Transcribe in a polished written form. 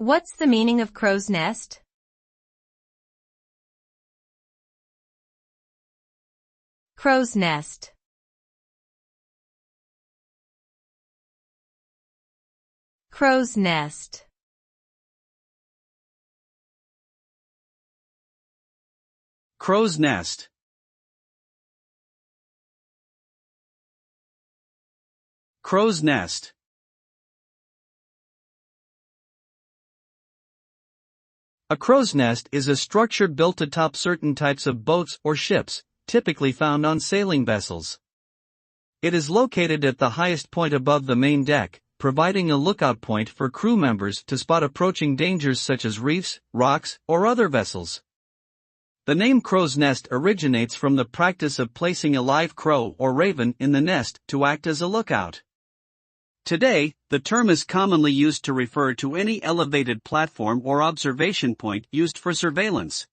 What's the meaning of crow's nest? Crow's nest. Crow's nest. Crow's nest. Crow's nest. A crow's nest is a structure built atop certain types of boats or ships, typically found on sailing vessels. It is located at the highest point above the main deck, providing a lookout point for crew members to spot approaching dangers such as reefs, rocks, or other vessels. The name crow's nest originates from the practice of placing a live crow or raven in the nest to act as a lookout. Today, the term is commonly used to refer to any elevated platform or observation point used for surveillance.